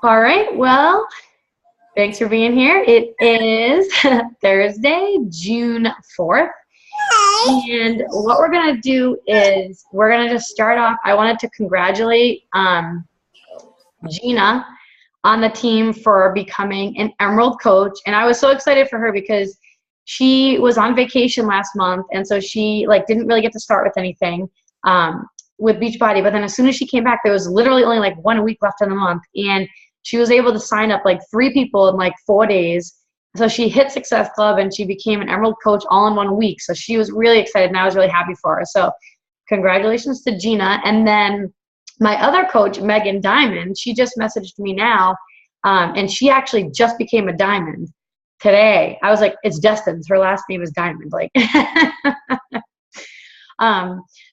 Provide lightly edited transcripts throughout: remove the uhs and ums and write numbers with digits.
All right, well, thanks for being here. It is Thursday, June 4th. And what we're going to do is we're going to just start off. I wanted to congratulate Gina on the team for becoming an Emerald coach. And I was so excited for her because she was on vacation last month. And so she didn't really get to start with anything with Beachbody. But then as soon as she came back, there was literally only 1 week left in the month. And she was able to sign up 3 people in 4 days. So she hit Success Club and she became an Emerald coach all in 1 week. So she was really excited and I was really happy for her. So congratulations to Gina. And then my other coach, Megan Diamond, she just messaged me now and she actually just became a Diamond today. I was like, it's destined. Her last name is Diamond.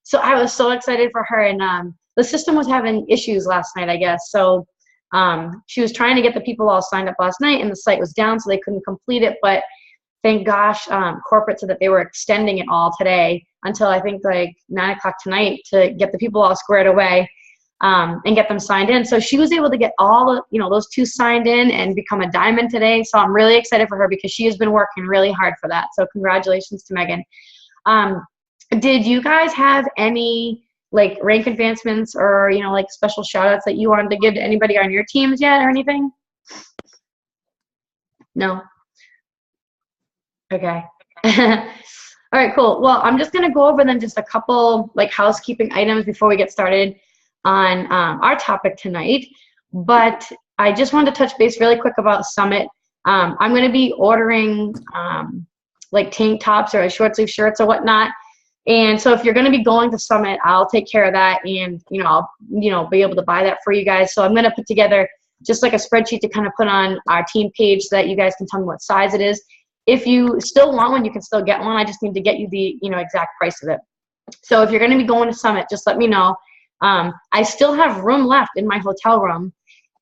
So I was so excited for her. And the system was having issues last night, I guess. So she was trying to get the people all signed up last night and the site was down so they couldn't complete it, but thank gosh corporate said that they were extending it all today until I think 9 o'clock tonight to get the people all squared away and get them signed in. So she was able to get all those 2 signed in and become a Diamond today. So I'm really excited for her because she has been working really hard for that. So congratulations to Megan. Did you guys have any rank advancements or, special shout outs that you wanted to give to anybody on your teams yet or anything? No? Okay. All right, cool. Well, I'm just going to go over then just a couple housekeeping items before we get started on our topic tonight. But I just wanted to touch base really quick about Summit. I'm going to be ordering tank tops or short sleeve shirts or whatnot. And so if you're going to be going to Summit, I'll take care of that and, I'll, be able to buy that for you guys. So I'm going to put together just a spreadsheet to kind of put on our team page so that you guys can tell me what size it is. If you still want one, you can still get one. I just need to get you the, exact price of it. So if you're going to be going to Summit, just let me know. I still have room left in my hotel room.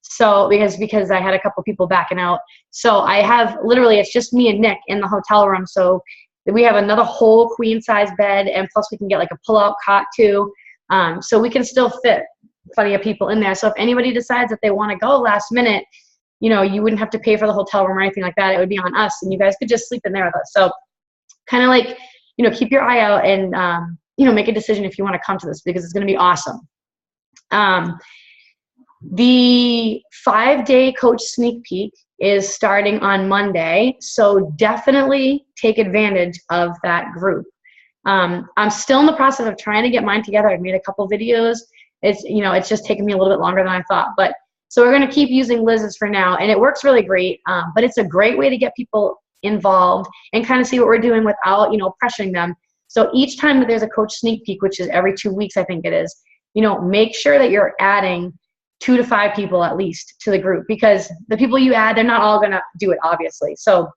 So because I had a couple people backing out. So I have literally, it's just me and Nick in the hotel room. So we have another whole queen size bed and plus we can get a pull-out cot too. So we can still fit plenty of people in there. So if anybody decides that they want to go last minute, you wouldn't have to pay for the hotel room or anything like that. It would be on us and you guys could just sleep in there with us. So kind of keep your eye out and, make a decision if you want to come to this because it's going to be awesome. The 5-day coach sneak peek is starting on Monday, so definitely take advantage of that group. I'm still in the process of trying to get mine together. I've made a couple videos. It's just taken me a little bit longer than I thought, but so we're going to keep using Liz's for now, and it works really great. But it's a great way to get people involved and kind of see what we're doing without pressuring them. So each time that there's a coach sneak peek, which is every 2 weeks, I think it is, make sure that you're adding 2 to 5 people at least to the group because the people you add, they're not all going to do it, obviously. So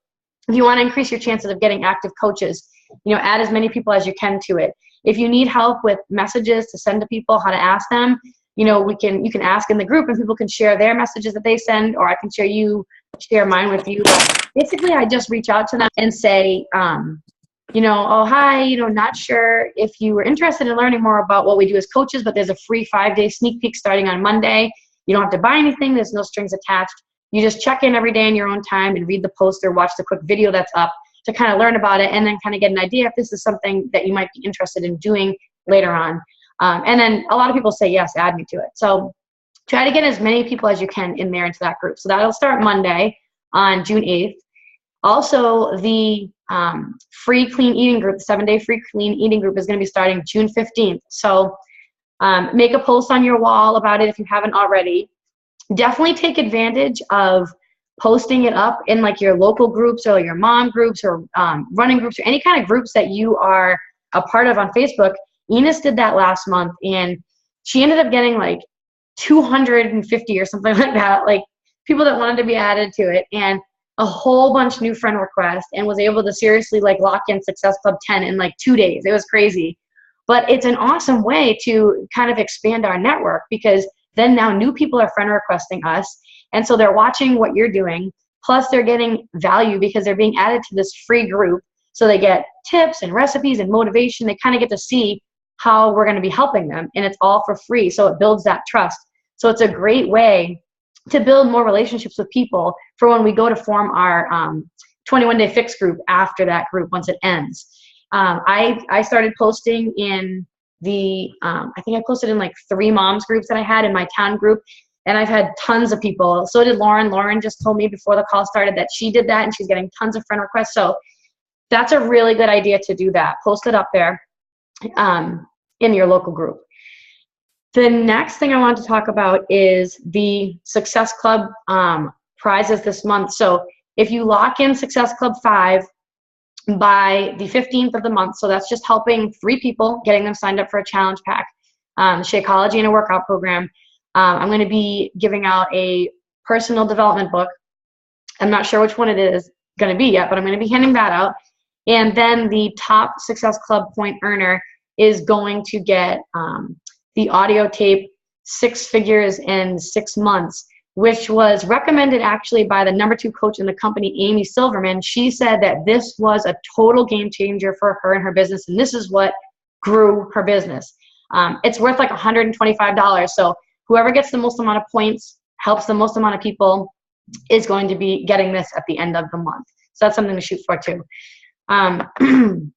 if you want to increase your chances of getting active coaches, add as many people as you can to it. If you need help with messages to send to people, how to ask them, you can ask in the group and people can share their messages that they send, or I can share mine with you. But basically, I just reach out to them and say, oh, hi, not sure if you were interested in learning more about what we do as coaches, but there's a free 5-day sneak peek starting on Monday. You don't have to buy anything. There's no strings attached. You just check in every day in your own time and read the post or watch the quick video that's up to kind of learn about it and then kind of get an idea if this is something that you might be interested in doing later on. And then a lot of people say, yes, add me to it. So try to get as many people as you can in there into that group. So that'll start Monday on June 8th. Also, the free clean eating group, the 7-day free clean eating group is going to be starting June 15th. So make a post on your wall about it if you haven't already. Definitely take advantage of posting it up in your local groups or your mom groups or running groups or any kind of groups that you are a part of on Facebook. Enos did that last month and she ended up getting 250 or something like that, people that wanted to be added to it. And a whole bunch new friend requests and was able to seriously lock in Success Club 10 in 2 days. It was crazy. But it's an awesome way to kind of expand our network because then now new people are friend requesting us. And so they're watching what you're doing. Plus they're getting value because they're being added to this free group. So they get tips and recipes and motivation. They kind of get to see how we're going to be helping them. And it's all for free. So it builds that trust. So it's a great way to build more relationships with people for when we go to form our 21-day fix group after that group, once it ends. I started posting in the, I think I posted in like 3 moms groups that I had in my town group, and I've had tons of people. So did Lauren. Lauren just told me before the call started that she did that, and she's getting tons of friend requests. So that's a really good idea to do that. Post it up there in your local group. The next thing I want to talk about is the Success Club prizes this month. So if you lock in Success Club 5 by the 15th of the month, so that's just helping 3 people, getting them signed up for a challenge pack, Shakeology and a workout program. I'm going to be giving out a personal development book. I'm not sure which one it is going to be yet, but I'm going to be handing that out. And then the top Success Club point earner is going to get the audio tape 6 Figures in 6 Months, which was recommended actually by the #2 coach in the company, Amy Silverman. She said that this was a total game changer for her and her business, and this is what grew her business. It's worth like $125. So whoever gets the most amount of points, helps the most amount of people, is going to be getting this at the end of the month. So that's something to shoot for too. Trying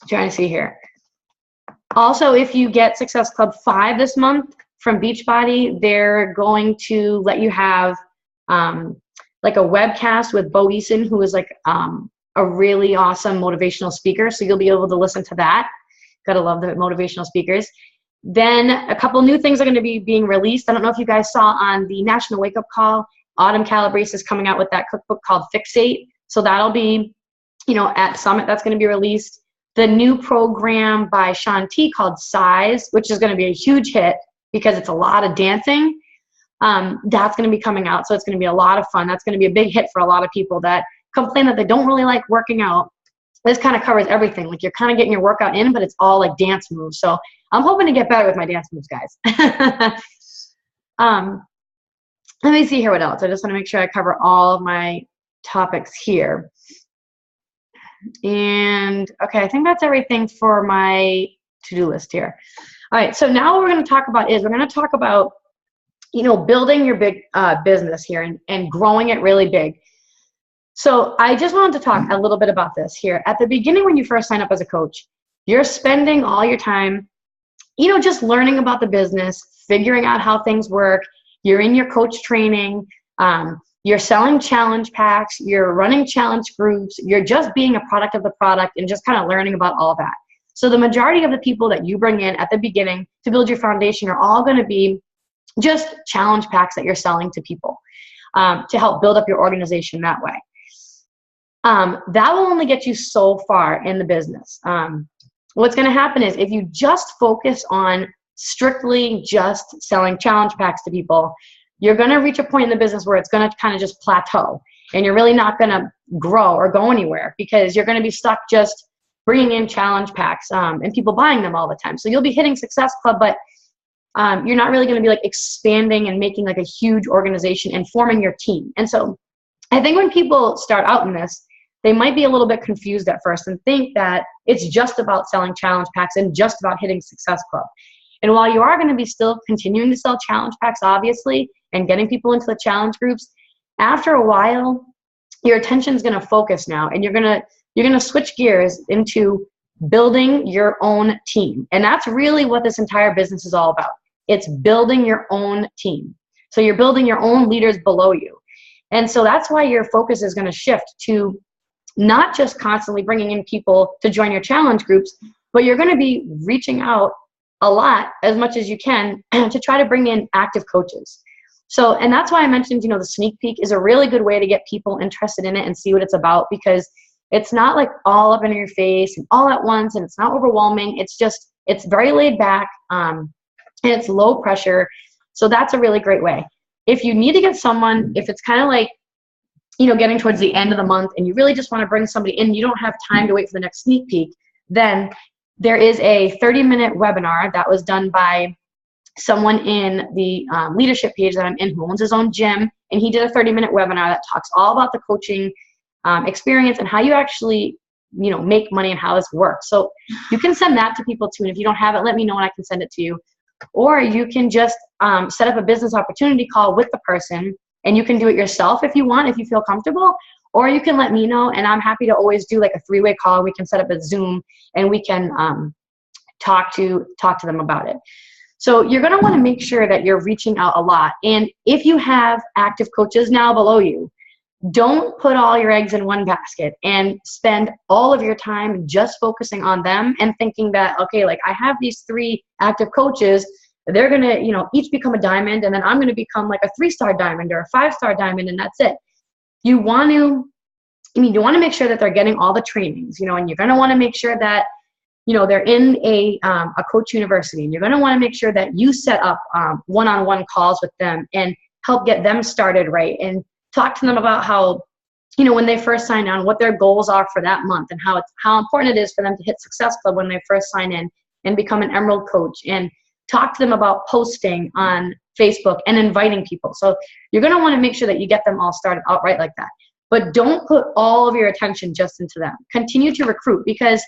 to see here. Also, if you get Success Club 5 this month from Beachbody, they're going to let you have like a webcast with Bo Eason, who is like a really awesome motivational speaker. So you'll be able to listen to that. Gotta love the motivational speakers. Then a couple new things are going to be being released. I don't know if you guys saw on the National Wake Up Call, Autumn Calabrese is coming out with that cookbook called Fixate. So that'll be, at Summit, that's going to be released. The new program by Shaun T called Size, which is going to be a huge hit because it's a lot of dancing. That's going to be coming out. So it's going to be a lot of fun. That's going to be a big hit for a lot of people that complain that they don't really like working out. This kind of covers everything. Like, you're kind of getting your workout in, but it's all like dance moves. So I'm hoping to get better with my dance moves, guys. Let me see here what else. I just want to make sure I cover all of my topics here. And okay, I think that's everything for my to-do list here. All right, so now what we're going to talk about is we're going to talk about, building your big business here and growing it really big. So I just wanted to talk a little bit about this here. At the beginning, when you first sign up as a coach, you're spending all your time, just learning about the business, figuring out how things work. You're in your coach training. You're selling challenge packs. You're running challenge groups. You're just being a product of the product and just kind of learning about all that. So the majority of the people that you bring in at the beginning to build your foundation are all going to be just challenge packs that you're selling to people to help build up your organization that way. That will only get you so far in the business. What's going to happen is if you just focus on strictly just selling challenge packs to people, you're going to reach a point in the business where it's going to kind of just plateau, and you're really not going to grow or go anywhere because you're going to be stuck just bringing in challenge packs and people buying them all the time. So you'll be hitting Success Club, but you're not really going to be like expanding and making like a huge organization and forming your team. And so I think when people start out in this, they might be a little bit confused at first and think that it's just about selling challenge packs and just about hitting Success Club. And while you are going to be still continuing to sell challenge packs, obviously, and getting people into the challenge groups, after a while, your attention is going to focus now, and you're going to switch gears into building your own team. And that's really what this entire business is all about. It's building your own team. So you're building your own leaders below you. And so that's why your focus is going to shift to not just constantly bringing in people to join your challenge groups, but you're going to be reaching out a lot, as much as you can, to try to bring in active coaches. So, and that's why I mentioned, the sneak peek is a really good way to get people interested in it and see what it's about, because it's not like all up in your face and all at once, and it's not overwhelming. It's very laid back, and it's low pressure. So that's a really great way. If you need to get someone, if it's kind of like, getting towards the end of the month and you really just want to bring somebody in, you don't have time to wait for the next sneak peek, then there is a 30-minute webinar that was done by someone in the leadership page that I'm in, who owns his own gym, and he did a 30-minute webinar that talks all about the coaching experience and how you actually, make money and how this works. So you can send that to people too, and if you don't have it, let me know and I can send it to you. Or you can just set up a business opportunity call with the person, and you can do it yourself if you want, if you feel comfortable, or you can let me know, and I'm happy to always do like a 3-way call. We can set up a Zoom, and we can talk to them about it. So you're going to want to make sure that you're reaching out a lot. And if you have active coaches now below you, don't put all your eggs in one basket and spend all of your time just focusing on them and thinking that, okay, like I have these 3 active coaches, they're going to, each become a diamond, and then I'm going to become like a 3-star diamond or a 5-star diamond, and that's it. You want to make sure that they're getting all the trainings, and you're going to want to make sure that, they're in a coach university, and you're going to want to make sure that you set up one-on-one calls with them and help get them started right, and talk to them about how, when they first sign on, what their goals are for that month, and how important it is for them to hit Success Club when they first sign in and become an Emerald coach, and talk to them about posting on Facebook and inviting people. So you're going to want to make sure that you get them all started out right like that. But don't put all of your attention just into them. Continue to recruit, because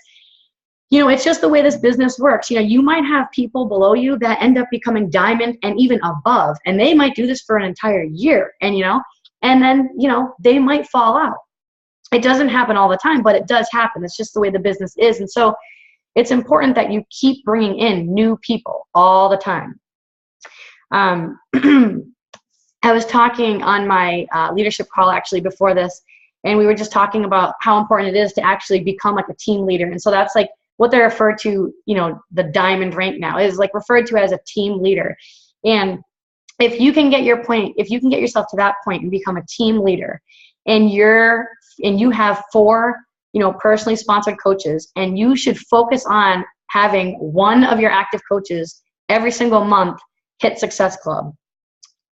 it's just the way this business works. You might have people below you that end up becoming diamond and even above, and they might do this for an entire year, and then, they might fall out. It doesn't happen all the time, but it does happen. It's just the way the business is. And so it's important that you keep bringing in new people all the time. I was talking on my leadership call actually before this, and we were just talking about how important it is to actually become like a team leader. And so that's like what they refer to, the diamond rank now is like referred to as a team leader. And if you can get yourself to that point and become a team leader, and you have 4, personally sponsored coaches, and you should focus on having one of your active coaches every single month hit Success Club.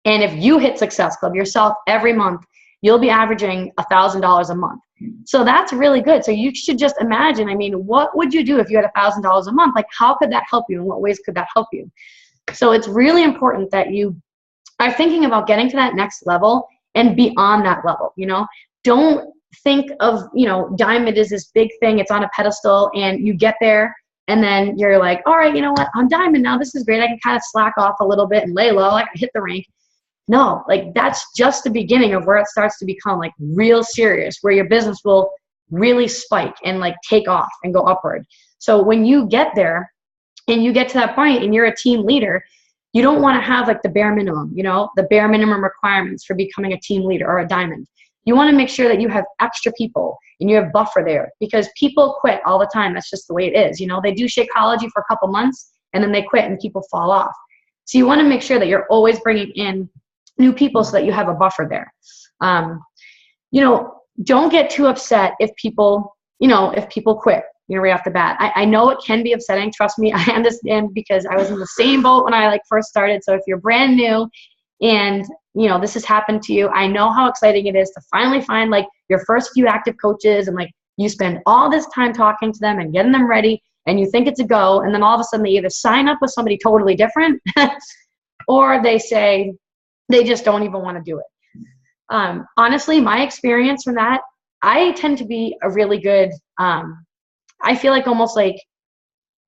And if you hit Success Club yourself every month, you'll be averaging $1,000 a month. So that's really good. So you should just imagine, what would you do if you had $1,000 a month? Like, how could that help you? In what ways could that help you? So it's really important that you are thinking about getting to that next level and beyond that level. Don't think of, diamond is this big thing, it's on a pedestal, and you get there and then you're like, all right, you know what, I'm diamond now, this is great, I can kind of slack off a little bit and lay low, I can hit the rank. No, like that's just the beginning of where it starts to become like real serious, where your business will really spike and like take off and go upward. So when you get there and you get to that point and you're a team leader, you don't want to have like the bare minimum, the bare minimum requirements for becoming a team leader or a diamond. You want to make sure that you have extra people and you have buffer there, because people quit all the time. That's just the way it is. They do Shakeology for a couple months and then they quit and people fall off. So you want to make sure that you're always bringing in new people so that you have a buffer there. Don't get too upset if people quit, right off the bat. I know it can be upsetting. Trust me, I understand, because I was in the same boat when I first started. So if you're brand new and this has happened to you, I know how exciting it is to finally find your first few active coaches, and you spend all this time talking to them and getting them ready, and you think it's a go, and then all of a sudden they either sign up with somebody totally different or they say they just don't even want to do it. Honestly, my experience from that, I tend to be a really good, I feel like almost like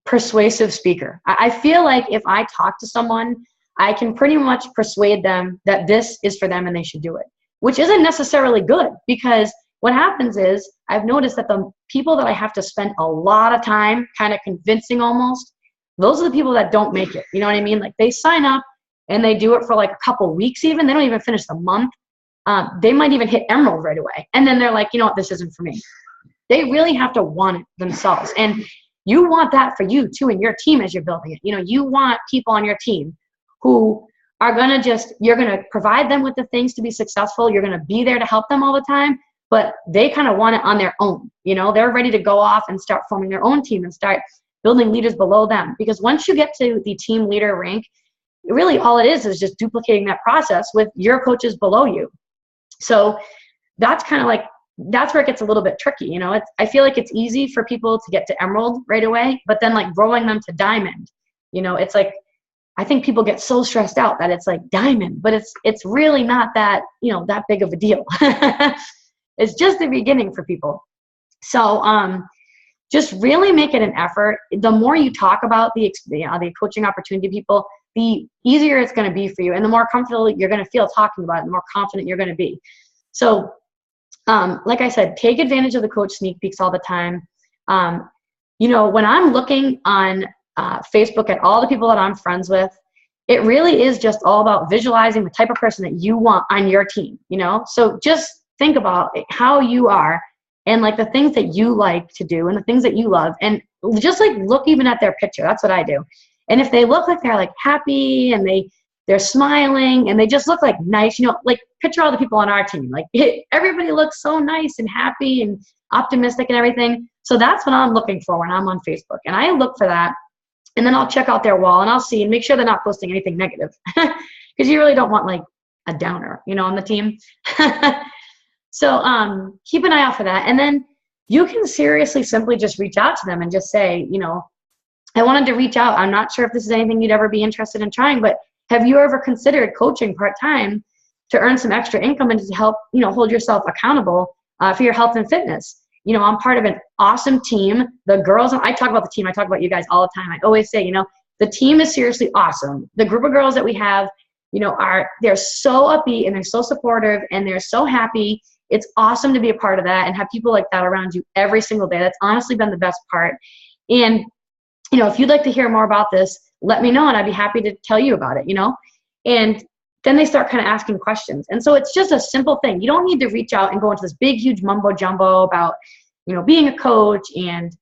persuasive speaker. I feel like if I talk to someone, I can pretty much persuade them that this is for them and they should do it, which isn't necessarily good, because what happens is I've noticed that the people that I have to spend a lot of time kind of convincing almost, those are the people that don't make it. You know what I mean? Like they sign up and they do it for like a couple weeks even. They don't even finish the month. They might even hit Emerald right away. And then they're like, you know what, this isn't for me. They really have to want it themselves. And you want that for you too in your team as you're building it. You want people on your team who are going to you're going to provide them with the things to be successful. You're going to be there to help them all the time, but they kind of want it on their own. They're ready to go off and start forming their own team and start building leaders below them. Because once you get to the team leader rank, really all it is just duplicating that process with your coaches below you. So that's kind of that's where it gets a little bit tricky. I feel like it's easy for people to get to Emerald right away, but then growing them to Diamond, it's I think people get so stressed out that it's Diamond, but it's really not that, that big of a deal. It's just the beginning for people. So just really make it an effort. The more you talk about the coaching opportunity to people, the easier it's going to be for you, and the more comfortable you're going to feel talking about it, the more confident you're going to be. So like I said, take advantage of the coach sneak peeks all the time. When I'm looking on Facebook at all the people that I'm friends with, it really is just all about visualizing the type of person that you want on your team, So just think about how you are and like the things that you like to do and the things that you love, and just like look even at their picture. That's what I do. And if they look like they're like happy and they're smiling and they just look like nice, like picture all the people on our team. Like everybody looks so nice and happy and optimistic and everything. So that's what I'm looking for when I'm on Facebook. And I look for that. And then I'll check out their wall and I'll see and make sure they're not posting anything negative, because you really don't want like a downer, on the team. So keep an eye out for that. And then you can seriously simply just reach out to them and just say, I wanted to reach out. I'm not sure if this is anything you'd ever be interested in trying, but have you ever considered coaching part-time to earn some extra income and to help, hold yourself accountable for your health and fitness? I'm part of an awesome team. The girls, I talk about the team, I talk about you guys all the time. I always say, the team is seriously awesome. The group of girls that we have, they're so upbeat and they're so supportive and they're so happy. It's awesome to be a part of that and have people like that around you every single day. That's honestly been the best part. And, if you'd like to hear more about this, let me know and I'd be happy to tell you about it, And then they start kind of asking questions. And so it's just a simple thing. You don't need to reach out and go into this big, huge mumbo jumbo about, being a coach and,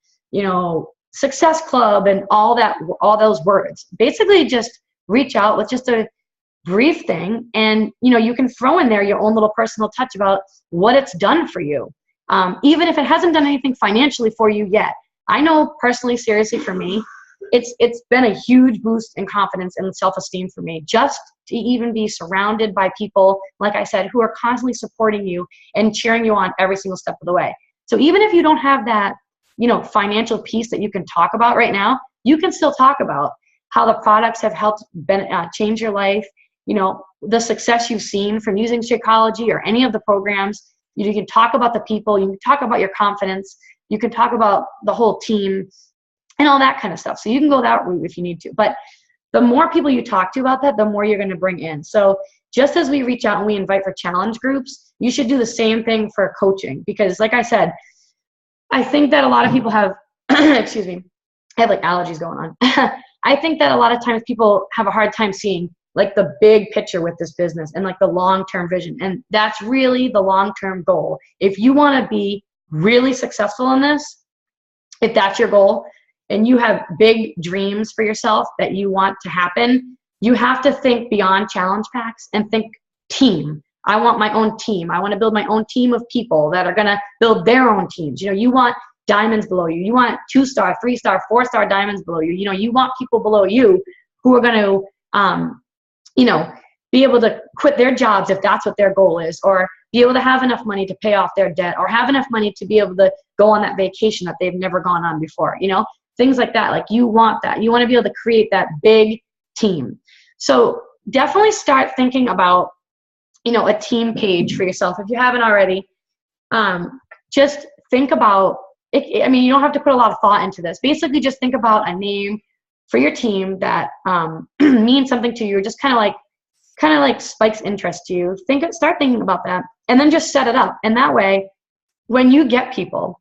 success club and all those words. Basically just reach out with just a brief thing. And, you can throw in there your own little personal touch about what it's done for you. Even if it hasn't done anything financially for you yet. I know personally, seriously for me, it's been a huge boost in confidence and self-esteem for me, just to even be surrounded by people, like I said, who are constantly supporting you and cheering you on every single step of the way. So even if you don't have that, financial piece that you can talk about right now, you can still talk about how the products have helped change your life, the success you've seen from using Shakeology or any of the programs. You can talk about the people, you can talk about your confidence, you can talk about the whole team and all that kind of stuff. So you can go that route if you need to. But the more people you talk to about that, the more you're going to bring in. So just as we reach out and we invite for challenge groups, you should do the same thing for coaching. Because like I said, I think that a lot of people have, excuse me, I have like allergies going on. I think that a lot of times people have a hard time seeing like the big picture with this business and like the long-term vision. And that's really the long-term goal. If you want to be really successful in this, if that's your goal and you have big dreams for yourself that you want to happen, you have to think beyond challenge packs and think team. I want my own team. I want to build my own team of people that are going to build their own teams. You want diamonds below you. You want 2-star, 3-star, 4-star diamonds below you. You want people below you who are going to, be able to quit their jobs if that's what their goal is, or be able to have enough money to pay off their debt, or have enough money to be able to go on that vacation that they've never gone on before, things like that. Like you want that. You want to be able to create that big team. So definitely start thinking about, a team page for yourself. If you haven't already, just think about it. I mean, you don't have to put a lot of thought into this. Basically just think about a name for your team that means something to you, just kind of like spikes interest to you. Start thinking about that, and then just set it up. And that way, when you get people,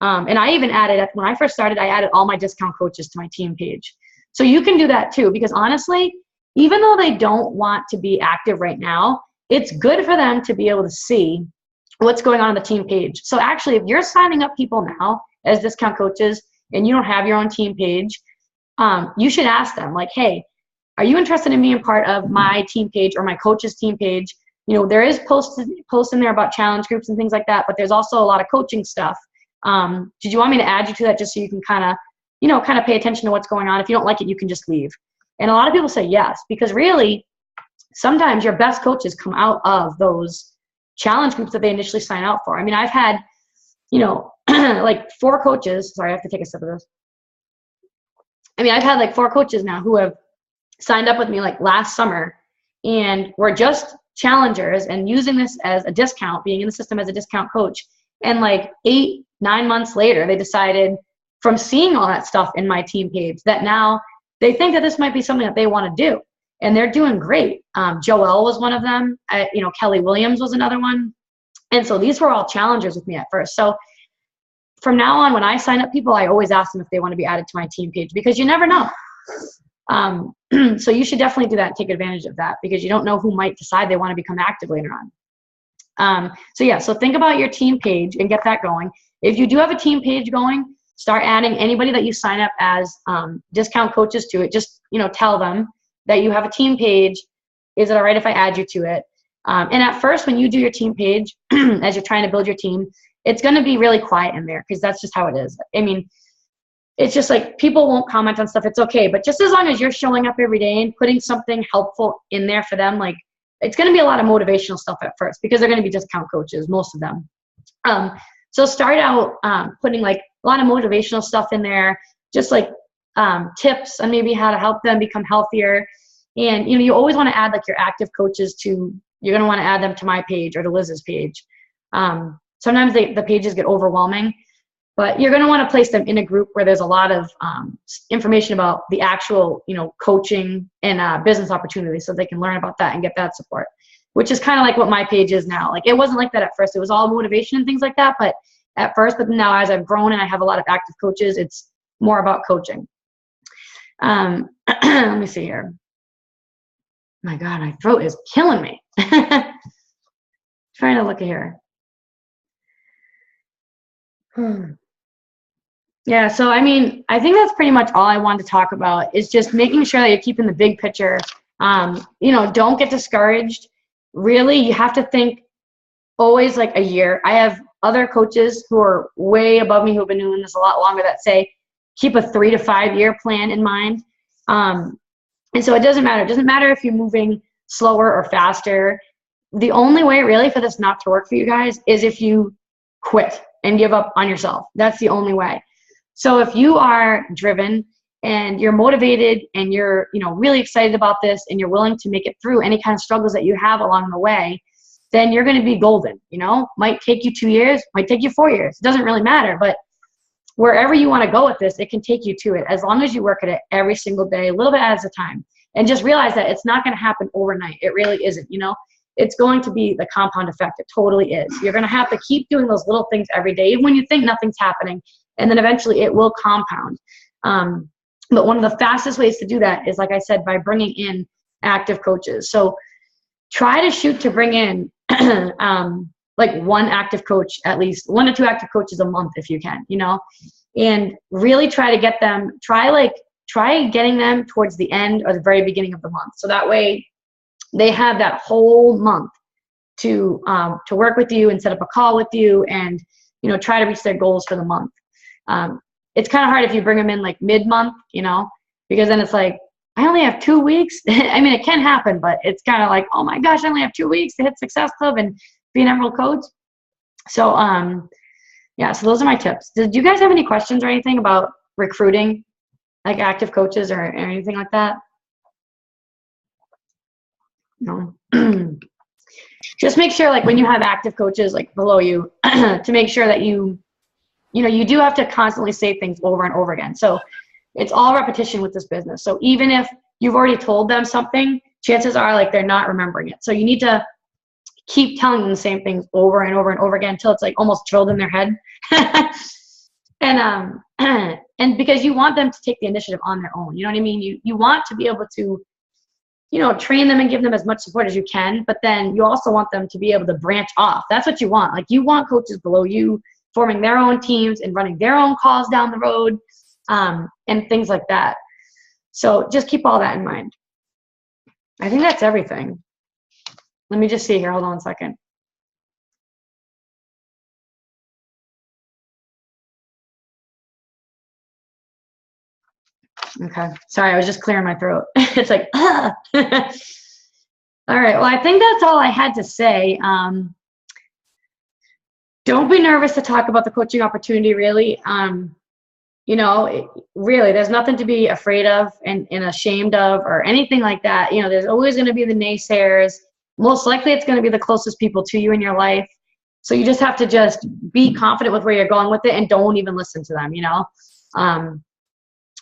and I even added, when I first started, I added all my discount coaches to my team page. So you can do that too, because honestly, even though they don't want to be active right now, it's good for them to be able to see what's going on the team page. So actually, if you're signing up people now as discount coaches and you don't have your own team page, you should ask them like, hey, are you interested in being part of my team page or my coach's team page? There is posts in there about challenge groups and things like that, but there's also a lot of coaching stuff. Did you want me to add you to that just so you can kind of pay attention to what's going on? If you don't like it, you can just leave. And a lot of people say yes, because really, sometimes your best coaches come out of those challenge groups that they initially sign out for. I mean, I've had, like 4 coaches. Sorry, I have to take a sip of this. I mean, I've had like 4 coaches now who have signed up with me like last summer and were just challengers and using this as a discount, being in the system as a discount coach. And like 8-9 months later, they decided from seeing all that stuff in my team page that now they think that this might be something that they want to do. and they're doing great. Joelle was one of them. Kelly Williams was another one. And so these were all challengers with me at first. So from now on, when I sign up people, I always ask them if they want to be added to my team page, because you never know. So you should definitely do that and take advantage of that, because you don't know who might decide they want to become active later on. So think about your team page and get that going. If you do have a team page going, start adding anybody that you sign up as discount coaches to it. Just, tell them that you have a team page. Is it all right if I add you to it? And at first, when you do your team page, as you're trying to build your team, it's going to be really quiet in there, because that's just how it is. I mean, it's just like people won't comment on stuff. It's okay. But just as long as you're showing up every day and putting something helpful in there for them, like, it's going to be a lot of motivational stuff at first, because they're going to be discount coaches, most of them. So start out putting like a lot of motivational stuff in there, just like tips on maybe how to help them become healthier. And, you always want to add like your active coaches you're going to want to add them to my page or to Liz's page. Sometimes the pages get overwhelming, but you're going to want to place them in a group where there's a lot of information about the actual, coaching and business opportunities, so they can learn about that and get that support, which is kind of like what my page is now. Like, it wasn't like that at first. It was all motivation and things like that, but now as I've grown and I have a lot of active coaches, it's more about coaching. Let me see here. My God, my throat is killing me. Trying to look at here. Yeah, so I mean, I think that's pretty much all I wanted to talk about, is just making sure that you're keeping the big picture. Don't get discouraged. Really, you have to think always like a year. I have other coaches who are way above me who have been doing this a lot longer that say keep a 3 to 5 year plan in mind. And so it doesn't matter. It doesn't matter if you're moving slower or faster. The only way really for this not to work for you guys is if you quit and give up on yourself. That's the only way. So if you are driven and you're motivated and you're, really excited about this and you're willing to make it through any kind of struggles that you have along the way, then you're going to be golden. Might take you 2 years, might take you 4 years. It doesn't really matter, but wherever you want to go with this, it can take you to it, as long as you work at it every single day, a little bit at a time. And just realize that it's not going to happen overnight. It really isn't. It's going to be the compound effect. It totally is. You're going to have to keep doing those little things every day, even when you think nothing's happening. And then eventually it will compound. But one of the fastest ways to do that is, like I said, by bringing in active coaches. So try to shoot to bring in like one active coach, at least 1 to 2 active coaches a month if you can, and really try to get them, try getting them towards the end or the very beginning of the month. So that way they have that whole month to work with you and set up a call with you and, try to reach their goals for the month. It's kind of hard if you bring them in like mid-month, because then it's like, I only have 2 weeks. I mean, it can happen, but it's kind of like, oh my gosh, I only have 2 weeks to hit Success Club and be an Emerald Coach. So, so those are my tips. Did you guys have any questions or anything about recruiting, like active coaches or anything like that? No. Just make sure, like, when you have active coaches like below you, to make sure that you do have to constantly say things over and over again. So it's all repetition with this business. So even if you've already told them something, chances are like they're not remembering it. So you need to keep telling them the same things over and over and over again until it's like almost drilled in their head. And because you want them to take the initiative on their own. You know what I mean? You want to be able to, train them and give them as much support as you can, but then you also want them to be able to branch off. That's what you want. Like, you want coaches below you forming their own teams and running their own calls down the road, and things like that. So just keep all that in mind. I think that's everything. Let me just see here. Hold on 1 second. Okay. Sorry, I was just clearing my throat. It's like, ah. All right. Well, I think that's all I had to say. Don't be nervous to talk about the coaching opportunity, really. Really, there's nothing to be afraid of and ashamed of or anything like that. There's always going to be the naysayers. Most likely it's going to be the closest people to you in your life. So you just have to just be confident with where you're going with it and don't even listen to them,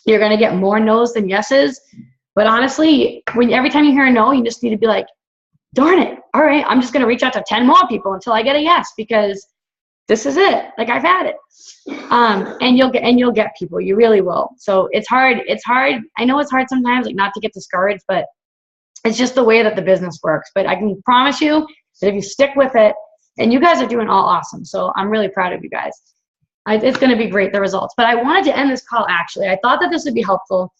You're going to get more no's than yeses, But honestly, every time you hear a no, you just need to be like, darn it. All right, I'm just going to reach out to 10 more people until I get a yes, because this is it. Like, I've had it. And you'll get people. You really will. So it's hard. I know it's hard sometimes, like, not to get discouraged, but it's just the way that the business works. But I can promise you that if you stick with it, and you guys are doing all awesome. So I'm really proud of you guys. It's going to be great, the results. But I wanted to end this call, actually. I thought that this would be helpful,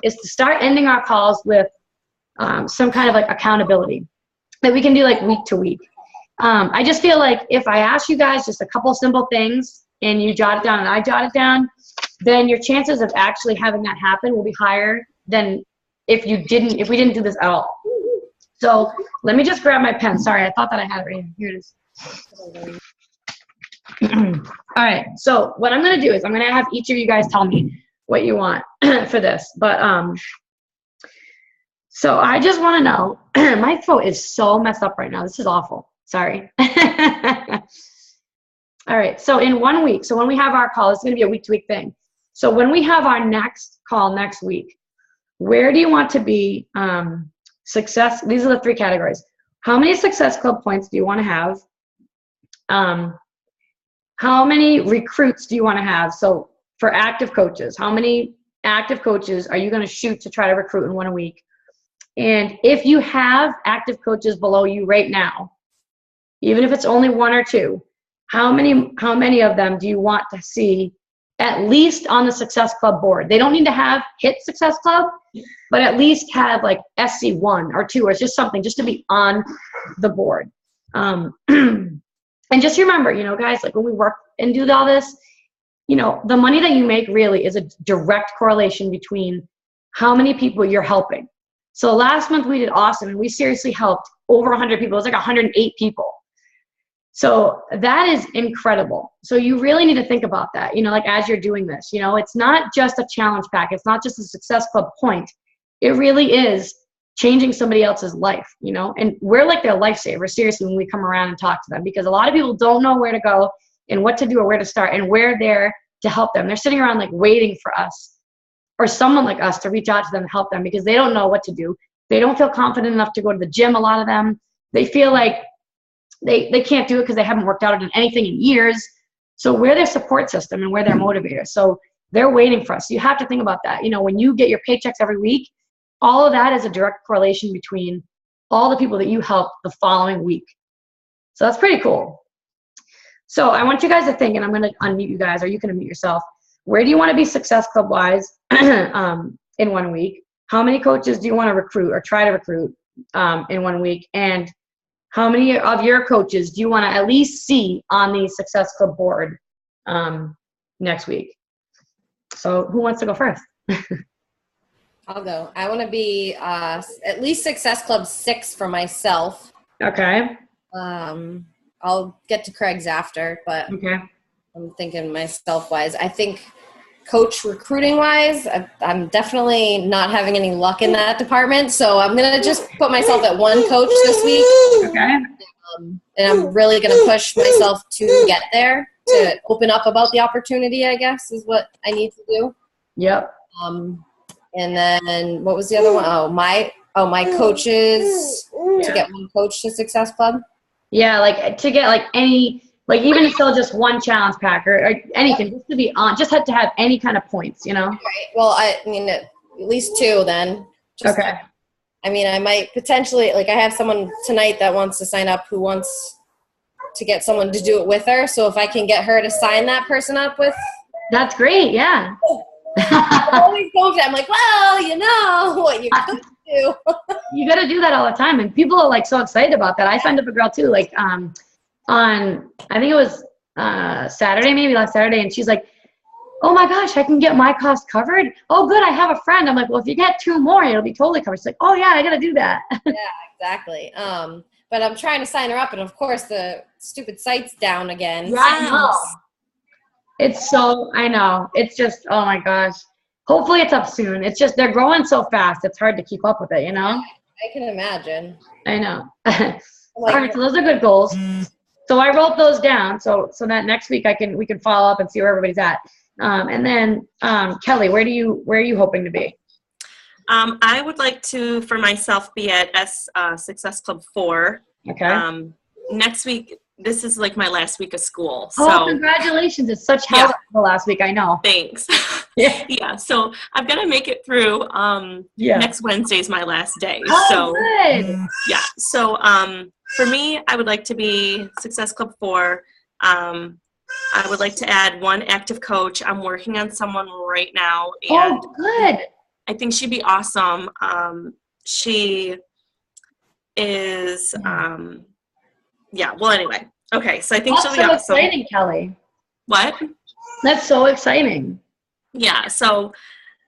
is to start ending our calls with some kind of like accountability that we can do like week to week. I just feel like if I ask you guys just a couple simple things and you jot it down and I jot it down, then your chances of actually having that happen will be higher than if we didn't do this at all. So let me just grab my pen. Sorry, I thought that I had it right here. Here it is. All right, so what I'm going to do is I'm going to have each of you guys tell me what you want for this. But so I just want to know, my throat is so messed up right now. This is awful. Sorry. All right, so in 1 week, so when we have our call, it's going to be a week-to-week thing. So when we have our next call next week, where do you want to be? Success, these are the 3 categories. How many Success Club points do you want to have? How many recruits do you want to have? So for active coaches, how many active coaches are you going to shoot to try to recruit in 1 week? And if you have active coaches below you right now, even if it's only 1 or 2, how many of them do you want to see at least on the Success Club board? They don't need to have hit Success Club, but at least have like SC1 or 2 or just something, just to be on the board. And just remember, guys, like when we work and do all this, the money that you make really is a direct correlation between how many people you're helping. So last month we did awesome, and we seriously helped over 100 people. It was like 108 people. So that is incredible. So you really need to think about that, like as you're doing this, it's not just a challenge pack. It's not just a Success Club point. It really is changing somebody else's life, and we're like their lifesaver, seriously, when we come around and talk to them, because a lot of people don't know where to go and what to do or where to start, and we're there to help them. They're sitting around like waiting for us or someone like us to reach out to them and help them, because they don't know what to do. They don't feel confident enough to go to the gym. A lot of them, they feel like they can't do it because they haven't worked out or done anything in years. So we're their support system and we're their motivator. So they're waiting for us. So you have to think about that. When you get your paychecks every week, all of that is a direct correlation between all the people that you help the following week. So that's pretty cool. So I want you guys to think, and I'm going to unmute you guys, or you can unmute yourself. Where do you want to be Success Club wise in 1 week? How many coaches do you want to recruit or try to recruit in 1 week? And how many of your coaches do you want to at least see on the Success Club board next week? So who wants to go first? I'll go. I want to be at least Success Club 6 for myself. Okay. I'll get to Craig's after, but okay. I'm thinking myself-wise. I think coach recruiting-wise, I'm definitely not having any luck in that department, so I'm going to just put myself at 1 coach this week. Okay. And I'm really going to push myself to get there, to open up about the opportunity, I guess, is what I need to do. Yep. And then what was the other one? My coaches, to get 1 coach to Success Club. Yeah, like to get like any, like even if still just 1 challenge pack or anything, just to be on, just had to have any kind of points, Right. Well, I mean, at least 2 then. Okay. I mean, I might potentially, like I have someone tonight that wants to sign up who wants to get someone to do it with her. So if I can get her to sign that person up with. That's great, yeah. I'm always going for that. I'm like, well, what you could do. You got to do that all the time. And people are like so excited about that. I signed up a girl too, like on, I think it was Saturday, maybe last Saturday. And she's like, oh my gosh, I can get my cost covered. Oh, good. I have a friend. I'm like, well, if you get 2 more, it'll be totally covered. She's like, oh yeah, I got to do that. Yeah, exactly. But I'm trying to sign her up. And of course the stupid site's down again. Yeah, I know. I know. It's just, oh my gosh. Hopefully it's up soon. It's just, they're growing so fast. It's hard to keep up with it, I can imagine. I know. All right, so those are good goals. So I wrote those down. So that next week we can follow up and see where everybody's at. And then Kelly, where are you hoping to be? I would like to, for myself, be at Success Club 4. Okay. Next week, this is like my last week of school. Oh, So congratulations. It's such hell the last week, I know. Thanks. Yeah. Yeah, so I've got to make it through. Next Wednesday is my last day. Oh, so good. Yeah, so for me, I would like to be Success Club 4. I would like to add 1 active coach. I'm working on someone right now, and good. I think she'd be awesome. She is, well, anyway. Okay, so I think she'll be awesome. That's so exciting, Kelly. What? That's so exciting. Yeah, so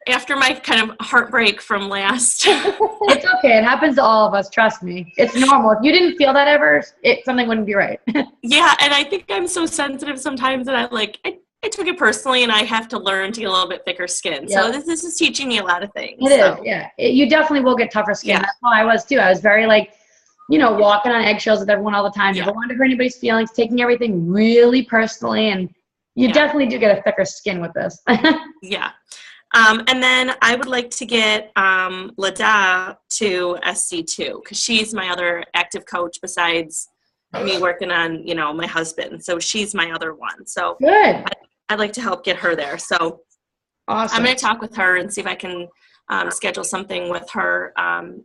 after my kind of heartbreak from last. It's okay. It happens to all of us. Trust me. It's normal. If you didn't feel that ever, something wouldn't be right. Yeah, and I think I'm so sensitive sometimes that I took it personally, and I have to learn to get a little bit thicker skin. Yep. So this is teaching me a lot of things. It is, yeah. You definitely will get tougher skin. Yeah. That's how I was too. I was very walking on eggshells with everyone all the time. Never wanted to hurt anybody's feelings, taking everything really personally, and you definitely do get a thicker skin with this. Yeah. And then I would like to get Lada to SC2 because she's my other active coach besides me working on, my husband. So she's my other one. So good. I'd like to help get her there. So awesome. I'm going to talk with her and see if I can schedule something with her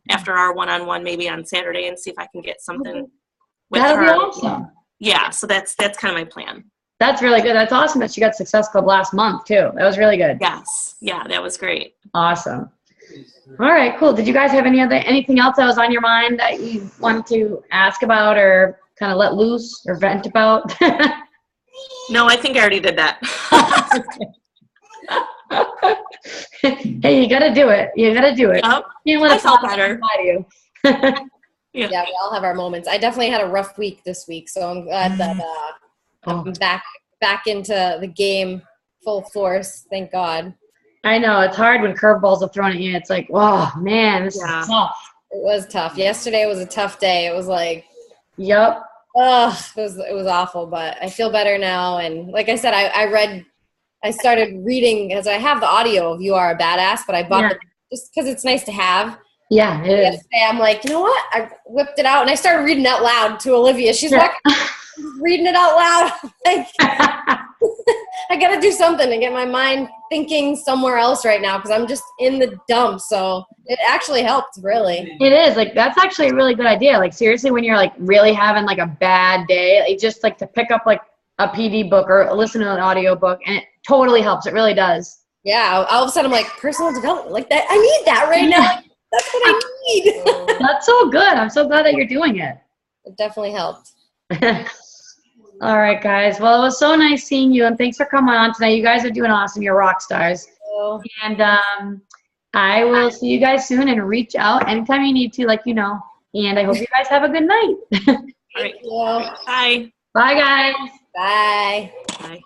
after our one-on-one, maybe on Saturday, and see if I can get something with her. That'll be awesome. Yeah, so that's kind of my plan. That's really good. That's awesome that you got Success Club last month too. That was really good. Yes. Yeah, that was great. Awesome. All right, cool. Did you guys have anything else that was on your mind that you wanted to ask about or kind of let loose or vent about? No, I think I already did that. Hey, you got to do it. You got to do it. Yep. You let I felt better. You. Yeah, we all have our moments. I definitely had a rough week this week, so I'm glad that I'm back into the game full force. Thank God. I know. It's hard when curveballs are thrown at you. It's like, oh, man, this is tough. It was tough. Yesterday was a tough day. It was like, yep. Ugh, it was awful, but I feel better now. And like I said, I started reading because I have the audio of You Are a Badass, but I bought it just because it's nice to have. Yeah, it is. Yesterday, I'm like, you know what? I whipped it out and I started reading out loud to Olivia. She's like, reading it out loud. Like, I got to do something to get my mind thinking somewhere else right now because I'm just in the dumps. So it actually helped, really. It is. Like, that's actually a really good idea. Like, seriously, when you're, like, really having, like, a bad day, like, just, like, to pick up, like, a PD book or listen to an audio book, and it totally helps. It really does. Yeah. All of a sudden, I'm like, personal development. Like, that. I need that right now. Like, that's what I need. That's so good. I'm so glad that you're doing it. It definitely helped. All right, guys. Well, it was so nice seeing you, and thanks for coming on tonight. You guys are doing awesome. You're rock stars. Oh. And I will see you guys soon, and reach out anytime you need to, like you know. And I hope you guys have a good night. All right. Bye. Bye, guys. Bye. Bye.